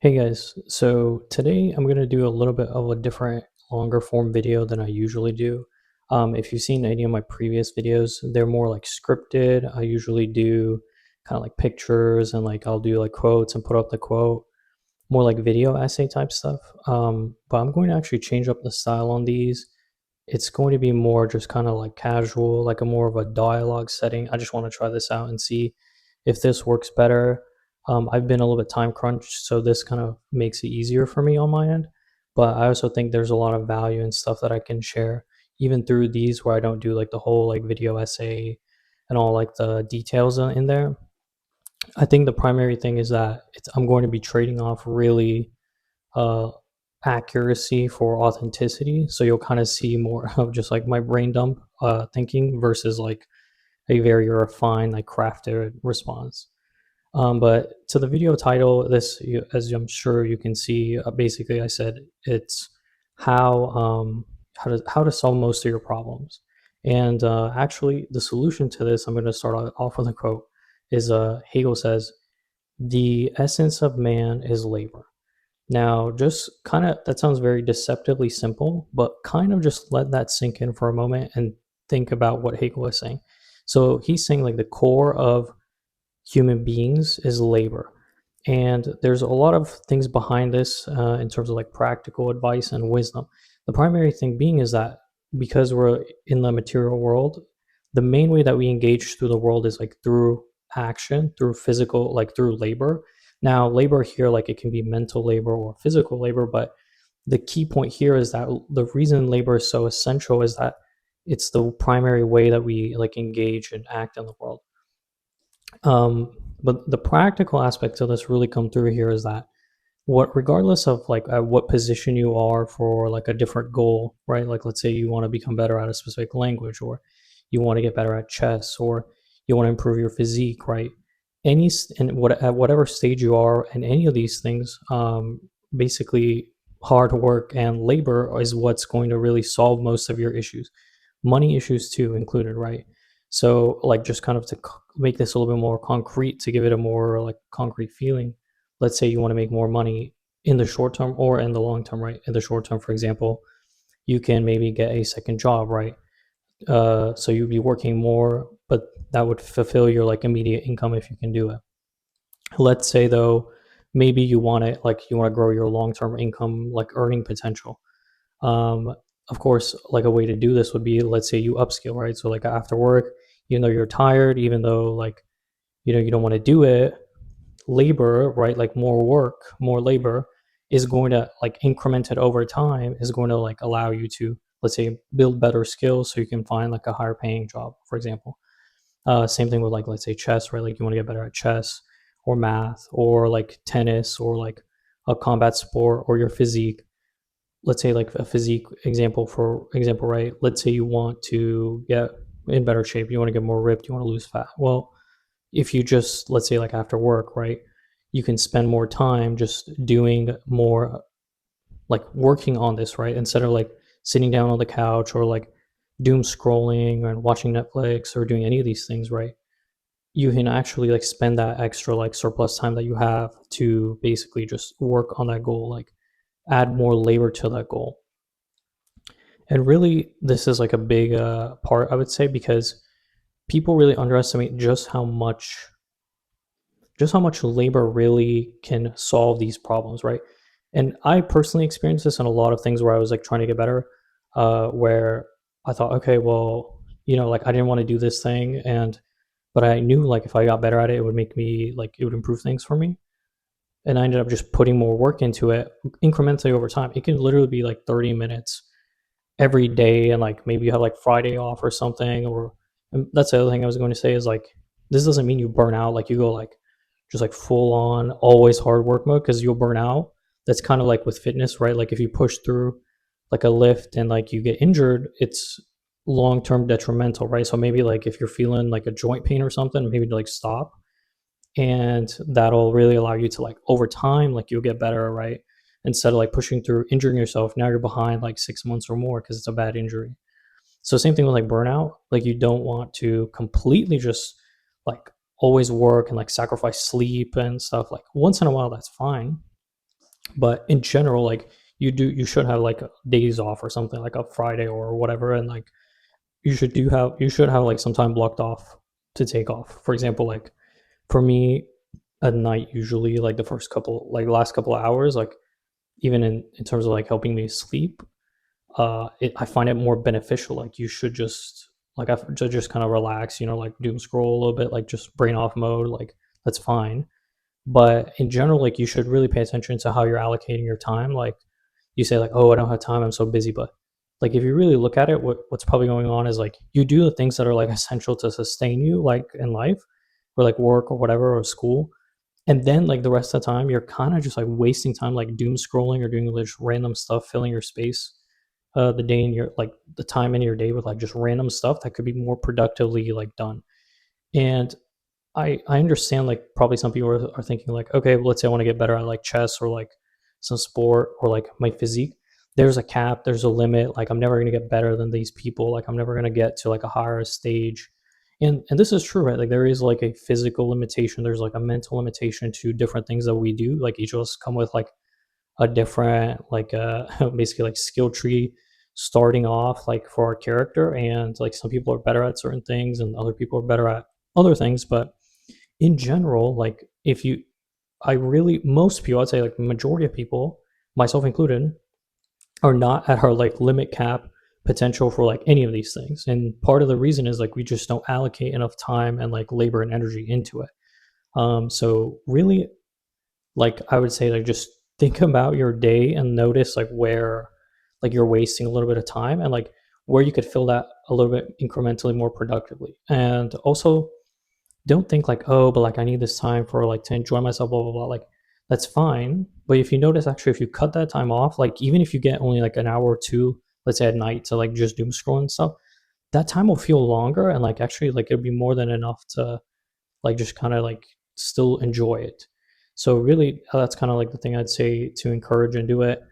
Hey guys, so today I'm going to do a little bit of a different longer form video than I usually do. If you've seen any of my previous videos, they're more like scripted. I usually do kind of like pictures and like I'll do like quotes and put up the quote, more like video essay type stuff. But I'm going to actually change up the style on these. It's going to be more just kind of like casual, like a more of a dialogue setting. I just want to try this out and see if this works better. I've been a little bit time crunched, so this kind of makes it easier for me on my end. But I also think there's a lot of value and stuff that I can share, even through these where I don't do like the whole like video essay and all like the details in there. I think the primary thing is that I'm going to be trading off really uh, accuracy for authenticity. So you'll kind of see more of just like my brain dump thinking versus like a very refined, like crafted response. But to the video title, as I'm sure you can see, basically I said it's how how to solve most of your problems. And actually, the solution to this, I'm going to start off with a quote. Is Hegel says, "The essence of man is labor." Now, just kind of that sounds very deceptively simple, but kind of just let that sink in for a moment and think about what Hegel is saying. So he's saying like the core of human beings is labor. And there's a lot of things behind this in terms of like practical advice and wisdom. The primary thing being is that because we're in the material world, the main way that we engage through the world is like through action, through physical, like through labor. Now, labor here, like it can be mental labor or physical labor, but the key point here is that the reason labor is so essential is that it's the primary way that we like engage and act in the world. Um, but the practical aspects of this really come through here is that what regardless of like at what position you are for like a different goal, right? Like let's say you want to become better at a specific language, or you want to get better at chess, or you want to improve your physique, right? At whatever stage you are in any of these things, basically hard work and labor is what's going to really solve most of your issues, money issues too included, right? So like just kind of to make this a little bit more concrete, to give it a more like concrete feeling, let's say you want to make more money in the short term or in the long term, right? In the short term, for example, you can maybe get a second job, right? So you'd be working more, but that would fulfill your like immediate income if you can do it. Let's say though, maybe you want it like you want to grow your long term income, like earning potential. Um, of course, like a way to do this would be, let's say you upskill, right? So like after work, even though you're tired, even though like you don't want to do it, labor, right? Like more work, more labor is going to like increment it over time, is going to like allow you to, let's say, build better skills so you can find like a higher paying job, for example. Same thing with like, let's say chess, right? Like you want to get better at chess or math or like tennis or like a combat sport or your physique. Let's say like a physique example, for example, right? Let's say you want to get in better shape, you want to get more ripped, you want to lose fat. Well, if you just, let's say like after work, right, you can spend more time just doing more, like working on this, right, instead of like sitting down on the couch or like doom scrolling and watching Netflix or doing any of these things, right? You can actually like spend that extra like surplus time that you have to basically just work on that goal, like add more labor to that goal. And really this is like a big part, I would say, because people really underestimate just how much labor really can solve these problems, right? And I personally experienced this in a lot of things where I was like trying to get better, where I thought, okay, well, like I didn't want to do this thing, and but I knew like if I got better at it, it would make me like it would improve things for me. And I ended up just putting more work into it incrementally over time. It can literally be like 30 minutes every day, and like maybe you have like Friday off or something. Or and that's the other thing I was going to say is like this doesn't mean you burn out, like you go like just like full on always hard work mode, because you'll burn out. That's kind of like with fitness, right? Like if you push through like a lift and like you get injured, it's long term detrimental, right? So maybe like if you're feeling like a joint pain or something, maybe to like stop, and that'll really allow you to like over time, like you'll get better, right? Instead of like pushing through injuring yourself, now you're behind like 6 months or more because it's a bad injury. So same thing with like burnout. Like you don't want to completely just like always work and like sacrifice sleep and stuff. Like once in a while, that's fine. But in general, like you should have like days off or something, like a Friday or whatever, and like you should have like some time blocked off to take off. For example, like for me at night, usually like the first couple, like last couple of hours, like even in terms of like helping me sleep, I find it more beneficial. Like you should just like I to just kind of relax, you know, like doom scroll a little bit, like just brain off mode, like that's fine. But in general, like you should really pay attention to how you're allocating your time. Like you say, like, oh, I don't have time, I'm so busy. But like if you really look at it, what's probably going on is like you do the things that are like essential to sustain you, like in life, or like work or whatever, or school. And then like the rest of the time, you're kind of just like wasting time, like doom scrolling or doing just random stuff, filling your space, the day in your like the time in your day with like just random stuff that could be more productively like done. And I understand like probably some people are thinking like, okay, well, let's say I want to get better at like chess or like some sport or like my physique. There's a cap, there's a limit. Like I'm never gonna get better than these people. Like I'm never gonna get to like a higher stage. And this is true, right? Like there is like a physical limitation. There's like a mental limitation to different things that we do. Like each of us come with like a different like basically like skill tree starting off like for our character. And like some people are better at certain things and other people are better at other things. But in general, like if you, I really, most people, I'd say like majority of people, myself included, are not at our like limit cap potential for like any of these things. And part of the reason is like we just don't allocate enough time and like labor and energy into it. So really, like I would say like just think about your day and notice like where like you're wasting a little bit of time and like where you could fill that a little bit incrementally more productively. And also don't think like, oh, but like I need this time for like to enjoy myself, blah blah blah. Like that's fine. But if you notice, actually, if you cut that time off, like even if you get only like an hour or two, let's say at night to like just doom scroll and stuff, that time will feel longer and like actually like it'll be more than enough to like just kind of like still enjoy it. So really, that's kind of like the thing I'd say to encourage and do it.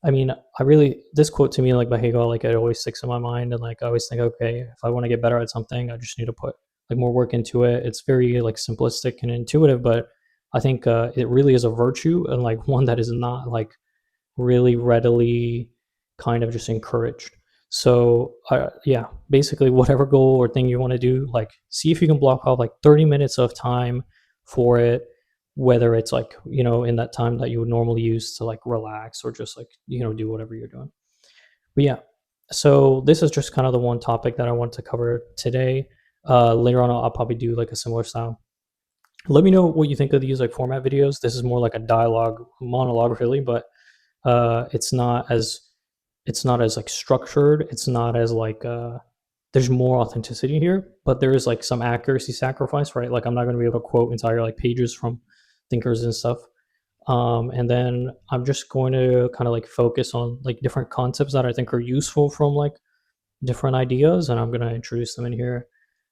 I mean, I really this quote to me like by Hegel, like it always sticks in my mind, and like I always think, okay, if I want to get better at something, I just need to put like more work into it. It's very like simplistic and intuitive, but I think it really is a virtue and like one that is not like really readily kind of just encouraged. So yeah, basically whatever goal or thing you want to do, like see if you can block off like 30 minutes of time for it, whether it's like, you know, in that time that you would normally use to like relax or just like, you know, do whatever you're doing. But yeah, so this is just kind of the one topic that I want to cover today. Later on, I'll probably do like a similar style. Let me know what you think of these like format videos. This is more like a dialogue monologue really, but it's not as like structured. It's not as like there's more authenticity here, but there is like some accuracy sacrifice, right? Like I'm not going to be able to quote entire like pages from thinkers and stuff. And then I'm just going to kind of like focus on like different concepts that I think are useful from like different ideas, and I'm going to introduce them in here.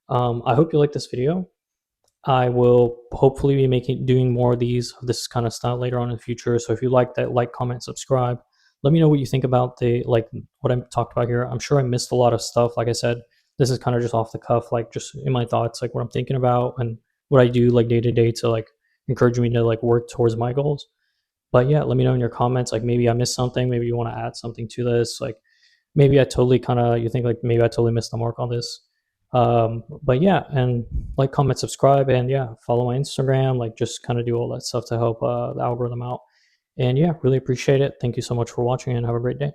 I hope you like this video. I will hopefully be doing more of this kind of style later on in the future. So if you like that, like, comment, subscribe. Let me know what you think about the like what I talked about here. I'm sure I missed a lot of stuff. Like I said, this is kind of just off the cuff, like just in my thoughts, like what I'm thinking about and what I do like day to day to like encourage me to like work towards my goals. But yeah, let me know in your comments. Like maybe I missed something. Maybe you want to add something to this. Like maybe I totally kind of you think like maybe I totally missed the mark on this. But yeah, and like, comment, subscribe, and yeah, follow my Instagram. Like just kind of do all that stuff to help the algorithm out. And yeah, really appreciate it. Thank you so much for watching, and have a great day.